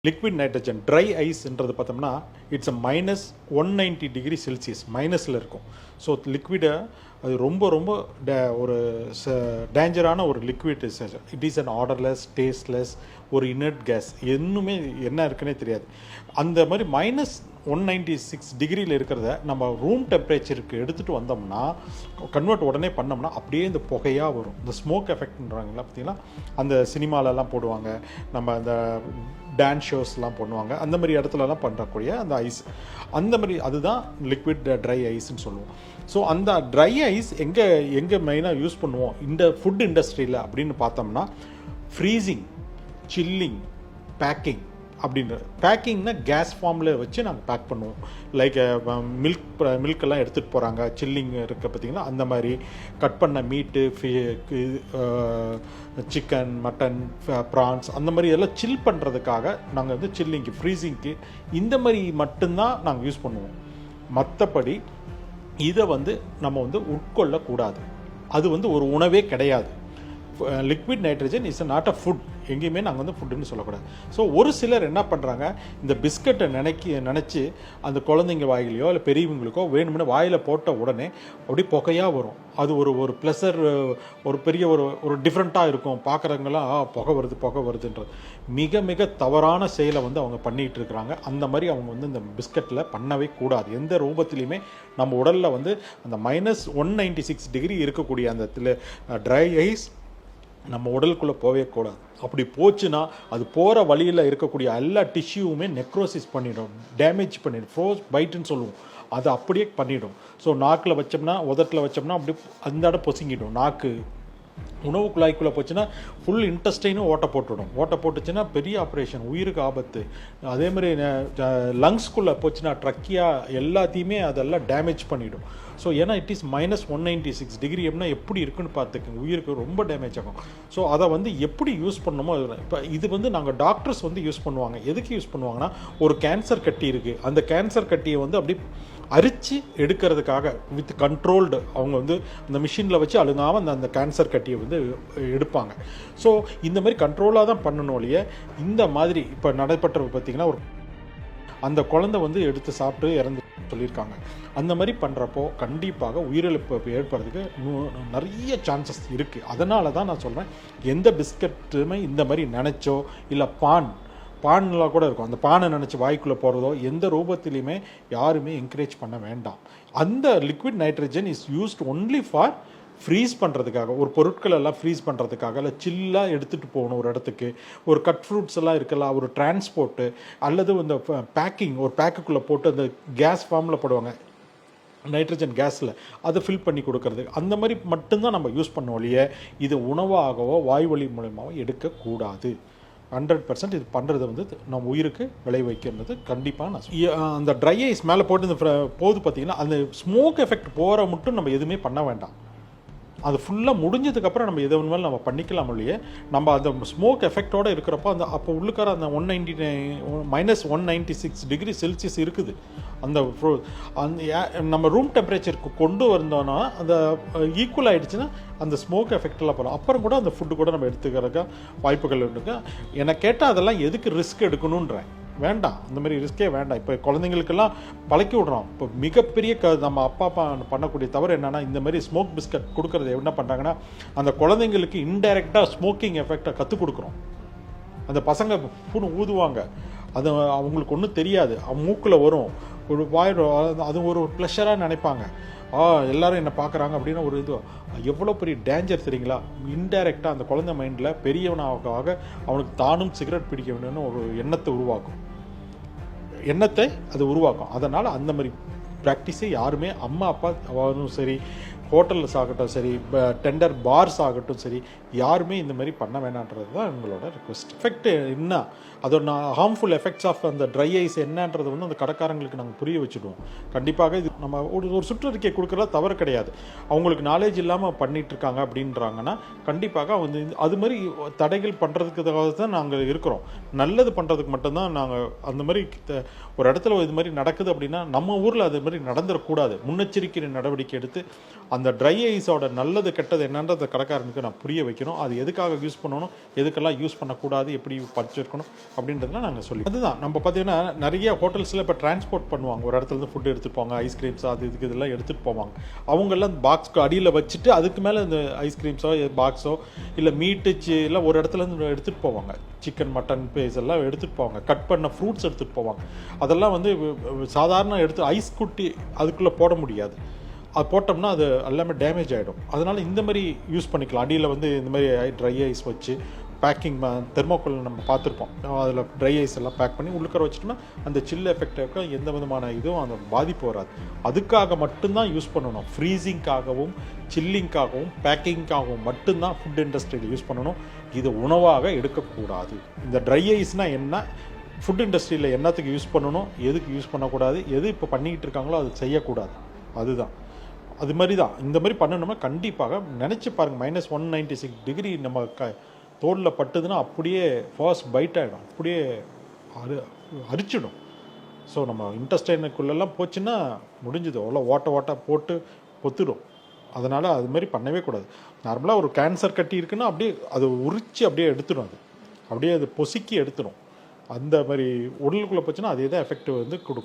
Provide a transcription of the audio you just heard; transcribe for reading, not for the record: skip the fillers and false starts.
Liquid nitrogen try ஐஸ்ன்றது பார்த்தோம்னா it's a -190°C மைனஸில் இருக்கும். ஸோ லிக்விடை அது ரொம்ப ரொம்ப ஒரு டேஞ்சரான ஒரு liquid. It is an odourless, tasteless, ஒரு இனர்ட் கேஸ். இன்னுமே என்ன இருக்குன்னே தெரியாது. அந்த மாதிரி -196° இருக்கிறத நம்ம ரூம் டெம்பரேச்சருக்கு எடுத்துகிட்டு வந்தோம்னா, கன்வெர்ட் உடனே பண்ணோம்னா அப்படியே இந்த புகையாக வரும். இந்த ஸ்மோக் எஃபெக்ட்ன்றாங்களா பார்த்தீங்கன்னா, அந்த சினிமாலெல்லாம் போடுவாங்க, நம்ம அந்த டான்ஸ் ஷோஸ்லாம் பண்ணுவாங்க, அந்த மாதிரி இடத்துலலாம் பண்ணுறக்கூடிய அந்த ஐஸ், அந்த மாதிரி அதுதான் லிக்விட் ட்ரை ஐஸ்ன்னு சொல்லுவோம். ஸோ அந்த ட்ரை ஐஸ் எங்கே மெயினாக யூஸ் பண்ணுவோம் இந்த ஃபுட் இண்டஸ்ட்ரியில் அப்படின்னு பார்த்தோம்னா, ஃப்ரீசிங், சில்லிங், பேக்கிங் பேக்கிங்னா கேஸ் ஃபார்மில் வச்சு நாங்கள் பேக் பண்ணுவோம். லைக் மில்கெல்லாம் எடுத்துகிட்டு போகிறாங்க, சில்லிங் இருக்குது பார்த்திங்கன்னா, அந்த மாதிரி கட் பண்ண மீட்டு, சிக்கன், மட்டன், ப்ரான்ஸ், அந்த மாதிரி எல்லாம் சில் பண்ணுறதுக்காக நாங்கள் வந்து சில்லிங்க்கு, ஃப்ரீசிங்க்கு இந்த மாதிரி மட்டும்தான் நாங்கள் யூஸ் பண்ணுவோம். மற்றபடி இதை வந்து நம்ம வந்து உட்கொள்ளக்கூடாது. அது வந்து ஒரு உணவே கிடையாது. Liquid nitrogen is not a food. எங்கேயுமே நாங்கள் வந்து ஃபுட்டுன்னு சொல்லக்கூடாது. ஸோ ஒரு சிலர் என்ன பண்ணுறாங்க, இந்த பிஸ்கட்டை நினச்சி அந்த குழந்தைங்க வாயிலையோ இல்லை பெரியவங்களுக்கோ வேணும்னு வாயில் போட்ட உடனே அப்படி புகையாக வரும். அது ஒரு ப்ளஸர், ஒரு பெரிய ஒரு டிஃப்ரெண்ட்டாக இருக்கும். பார்க்குறவங்களாம் புகை வருதுன்றது மிக மிக தவறான செயலை வந்து அவங்க பண்ணிகிட்டு இருக்கிறாங்க. அந்த மாதிரி அவங்க வந்து இந்த பிஸ்கட்டில் பண்ணவே கூடாது. எந்த ரூபத்துலையுமே நம்ம உடலில் வந்து அந்த -196° இருக்கக்கூடிய அந்த ட்ரை ஐஸ் நம்ம உடலுக்குள்ளே போவே கூடாது. அப்படி போச்சுன்னா அது போகிற வழியில் இருக்கக்கூடிய எல்லா டிஷ்யூவுமே நெக்ரோசிஸ் பண்ணிடும், டேமேஜ் பண்ணிடும், ஃப்ரோஸ் பைட்டுன்னு சொல்லுவோம். அது அப்படியே பண்ணிடும். ஸோ நாக்கில் வச்சோம்னா, உதட்டில் வச்சோம்னா அப்படி அந்த இடம் பொசுங்கிடும். நாக்கு உணவு குழாய்க்குள்ளே போச்சுன்னா ஃபுல் இன்டெஸ்டைனும் ஓட்ட போட்டுச்சுன்னா பெரிய ஆப்ரேஷன், உயிருக்கு ஆபத்து. அதேமாதிரி லங்ஸ்குள்ளே போச்சுன்னா ட்ரக்கியா எல்லாத்தையுமே அதெல்லாம் டேமேஜ் பண்ணிவிடும். ஸோ ஏன்னா இட் இஸ் -196° அப்படின்னா எப்படி இருக்குன்னு பார்த்துக்கோங்க, உயிருக்கு ரொம்ப டேமேஜ் ஆகும். ஸோ அதை வந்து எப்படி யூஸ் பண்ணணுமோ. இப்போ இது வந்து நாங்கள் டாக்டர்ஸ் வந்து யூஸ் பண்ணுவாங்க. எதுக்கு யூஸ் பண்ணுவாங்கன்னா, ஒரு கேன்சர் கட்டி இருக்குது, அந்த கேன்சர் கட்டியை வந்து அப்படி அரிச்சு எடுக்கிறதுக்காக வித் கண்ட்ரோல்டு அவங்க வந்து அந்த மிஷினில் வச்சு அழுங்காமல் அந்த கேன்சர் கட்டியை வந்து எடுப்பாங்க. ஸோ இந்த மாதிரி கண்ட்ரோலாக தான் பண்ணணும் இல்லையே. இந்த மாதிரி இப்போ நடைபெற்றது பார்த்திங்கன்னா, அந்த குழந்தை வந்து எடுத்து சாப்பிட்டு இறந்து சொல்லியிருக்காங்க. அந்த மாதிரி பண்ணுறப்போ கண்டிப்பாக உயிரிழப்பு ஏற்படுறதுக்கு நிறைய சான்சஸ் இருக்குது. அதனால தான் நான் சொல்கிறேன், எந்த பிஸ்கட்டுமே இந்த மாதிரி நினச்சோ இல்லை பானில் கூட இருக்கும், அந்த பானை நினச்சி வாய்க்குள்ளே போகிறதோ எந்த ரூபத்திலையுமே யாருமே என்கரேஜ் பண்ண வேண்டாம். அந்த liquid nitrogen is used only for freeze பண்ணுறதுக்காக, ஒரு பொருட்கள் எல்லாம் ஃப்ரீஸ் பண்ணுறதுக்காக, இல்லை சில்லாக எடுத்துகிட்டு போகணும் ஒரு இடத்துக்கு, ஒரு கட் ஃப்ரூட்ஸ் எல்லாம் இருக்கலாம், ஒரு டிரான்ஸ்போர்ட்டு, அல்லது இந்த பேக்கிங், ஒரு பேக்குக்குள்ளே போட்டு அந்த கேஸ் ஃபார்மில் போடுவாங்க நைட்ரஜன் கேஸில், அதை ஃபில் பண்ணி கொடுக்கறது, அந்த மாதிரி மட்டும்தான் நம்ம யூஸ் பண்ணோம் இல்லையே. இது உணவாகவோ வாய்வழி மூலமாகவோ எடுக்கக்கூடாது. 100% இது பண்ணுறது வந்து நம்ம உயிருக்கு விளைவிக்கிறது கண்டிப்பாக. நான் அந்த ட்ரை ஐஸ் மேலே போட்டு இந்த போது பார்த்திங்கன்னா, அந்த ஸ்மோக் எஃபெக்ட் போகிற மட்டும் நம்ம எதுவுமே பண்ண வேண்டாம். அது ஃபுல்லாக முடிஞ்சதுக்கப்புறம் நம்ம எது வேணுமாலும் நம்ம பண்ணிக்கலாம் இல்லையே. நம்ம அந்த ஸ்மோக் எஃபெக்டோடு இருக்கிறப்போ அப்போ உள்ளுக்கார அந்த -196°C இருக்குது. அந்த நம்ம ரூம் டெம்பரேச்சருக்கு கொண்டு வந்தோன்னா அந்த ஈக்குவல் ஆகிடுச்சுன்னா அந்த ஸ்மோக் எஃபெக்டெல்லாம் போகலாம். அப்புறம் கூட அந்த ஃபுட்டு கூட நம்ம எடுத்துக்கிறக்க வாய்ப்புகள் இருக்குது. எனக்கு கேட்டால் அதெல்லாம் எதுக்கு ரிஸ்க் எடுக்கணுன்றேன். வேண்டாம், அந்த மாதிரி ரிஸ்கே வேண்டாம். இப்போ குழந்தைங்களுக்கெல்லாம் பழக்கி விட்றோம். இப்போ மிகப்பெரிய நம்ம அப்பா பண்ணக்கூடிய தவறு என்னென்னா, இந்த மாதிரி ஸ்மோக் பிஸ்கட் கொடுக்குறது என்ன பண்ணுறாங்கன்னா, அந்த குழந்தைங்களுக்கு இன்டைரக்டாக ஸ்மோக்கிங் எஃபெக்டை கற்றுக் கொடுக்குறோம். அந்த பசங்க பூனை ஊதுவாங்க, அது அவங்களுக்கு ஒன்றும் தெரியாது, மூக்கில் வரும், ஒரு அது ஒரு ப்ளஷராக நினைப்பாங்க. எல்லாரும் என்னை பார்க்குறாங்க அப்படின்னு ஒரு இது. எவ்வளோ பெரிய டேஞ்சர் தெரியுங்களா. இன்டைரக்டாக அந்த குழந்தை மைண்டில் பெரியவனாக அவனுக்கு தானும் சிகரெட் பிடிக்க வேணும்னு ஒரு எண்ணத்தை அது உருவாக்கும். அதனால் அந்த மாதிரி ப்ராக்டிஸே யாருமே அம்மா அப்பா ஆகட்டும் சரி, ஹோட்டல்ஸ் ஆகட்டும் சரி, டெண்டர் பார்ஸ் ஆகட்டும் சரி, யாருமே இந்த மாதிரி பண்ண வேணான்றது தான் எங்களோட ரிக்வெஸ்ட். எஃபெக்ட் என்ன, அதோட ஹார்ம்ஃபுல் எஃபெக்ட்ஸ் ஆஃப் அந்த ட்ரை ஐஸ் என்னன்றது வந்து அந்த கடைக்காரங்களுக்கு நாங்கள் புரிய வச்சுடுவோம். கண்டிப்பாக இது நம்ம ஒரு சுற்றறிக்கை கொடுக்குறதா தவறு கிடையாது. அவங்களுக்கு நாலேஜ் இல்லாமல் பண்ணிகிட்ருக்காங்க அப்படின்றாங்கன்னா கண்டிப்பாக வந்து அது மாதிரி தடைகள் பண்ணுறதுக்காக தான் நாங்கள் இருக்கிறோம். நல்லது பண்ணுறதுக்கு மட்டும்தான் நாங்கள் அந்த மாதிரி ஒரு இடத்துல இது மாதிரி நடக்குது அப்படின்னா நம்ம ஊரில் அது மாதிரி நடந்துடக்கூடாது. முன்னெச்சரிக்கை நடவடிக்கை எடுத்து அந்த அந்த ட்ரை ஐஸோட நல்லது கெட்டது என்னன்றத கடைக்காரனுக்கு நான் புரிய வைக்கணும். அது எதுக்காக யூஸ் பண்ணணும், எதுக்கெல்லாம் யூஸ் பண்ணக்கூடாது, எப்படி படிச்சிருக்கணும் அப்படின்றதுலாம் நாங்கள் சொல்லி. அதுதான் நம்ம பார்த்தீங்கன்னா நிறைய ஹோட்டல்ஸில் இப்போ டிரான்ஸ்போர்ட் பண்ணுவாங்க. ஒரு இடத்துலேருந்து ஃபுட்டு எடுத்துகிட்டு போவாங்க, ஐஸ்கிரீம்ஸ் அது இதுக்கு இதெல்லாம் எடுத்துகிட்டு போவாங்க. அவங்கெல்லாம் பாக்ஸ்க்கு அடியில் வச்சுட்டு அதுக்கு மேலே இந்த ஐஸ்கிரீம்ஸோ பாக்ஸோ இல்லை மீட்டு இல்லை ஒரு இடத்துலேருந்து எடுத்துகிட்டு போவாங்க. சிக்கன் மட்டன் பீஸ் எல்லாம் எடுத்துகிட்டு போவாங்க. கட் பண்ண ஃப்ரூட்ஸ் எடுத்துகிட்டு போவாங்க. அதெல்லாம் வந்து சாதாரண எடுத்து ஐஸ் குட்டி அதுக்குள்ளே போட முடியாது. அது போட்டோம்னா அது எல்லாமே டேமேஜ் ஆகிடும். அதனால் இந்த மாதிரி யூஸ் பண்ணிக்கலாம். அடியில் வந்து இந்த மாதிரி ட்ரை ஐஸ் வச்சு பேக்கிங் தெர்மோக்கோல் நம்ம பார்த்துருப்போம். அதில் ட்ரை ஐஸ் எல்லாம் பேக் பண்ணி உள்ளுக்கற வச்சுட்டோம்னா அந்த சில் எஃபெக்டாக எந்த விதமான இதுவும் அந்த பாதிப்பு வராது. அதுக்காக மட்டும்தான் யூஸ் பண்ணணும். ஃப்ரீசிங்காகவும் சில்லிங்காகவும் பேக்கிங்காகவும் மட்டும்தான் ஃபுட் இண்டஸ்ட்ரியில் யூஸ் பண்ணணும். இது உணவாக எடுக்கக்கூடாது. இந்த ட்ரை ஐஸ்னால் என்ன, ஃபுட் இண்டஸ்ட்ரியில் என்னத்துக்கு யூஸ் பண்ணணும், எதுக்கு யூஸ் பண்ணக்கூடாது, எது இப்போ பண்ணிக்கிட்டு இருக்காங்களோ அது செய்யக்கூடாது. அதுதான் அது மாதிரி தான். இந்த மாதிரி பண்ணணும்னா கண்டிப்பாக நினச்சி பாருங்கள். -196 டிகிரி நம்ம தோலில் பட்டுதுன்னா அப்படியே ஃபர்ஸ்ட் பைட் ஆகிடும், அப்படியே அரிச்சிடும். ஸோ நம்ம இன்டெஸ்டைனுக்குள்ளெல்லாம் போச்சுன்னா முடிஞ்சுது, அவ்வளோ ஓட்ட போட்டு பொத்துடும். அதனால் அது மாதிரி பண்ணவே கூடாது. நார்மலாக ஒரு கேன்சர் கட்டி இருக்குன்னா அப்படியே அது உரித்து அப்படியே எடுத்துடும். அது அப்படியே அது பொசுக்கி எடுத்துடும். அந்த மாதிரி உடலுக்குள்ளே போச்சுன்னா அதே தான் எஃபெக்ட் வந்து கொடுக்கும்.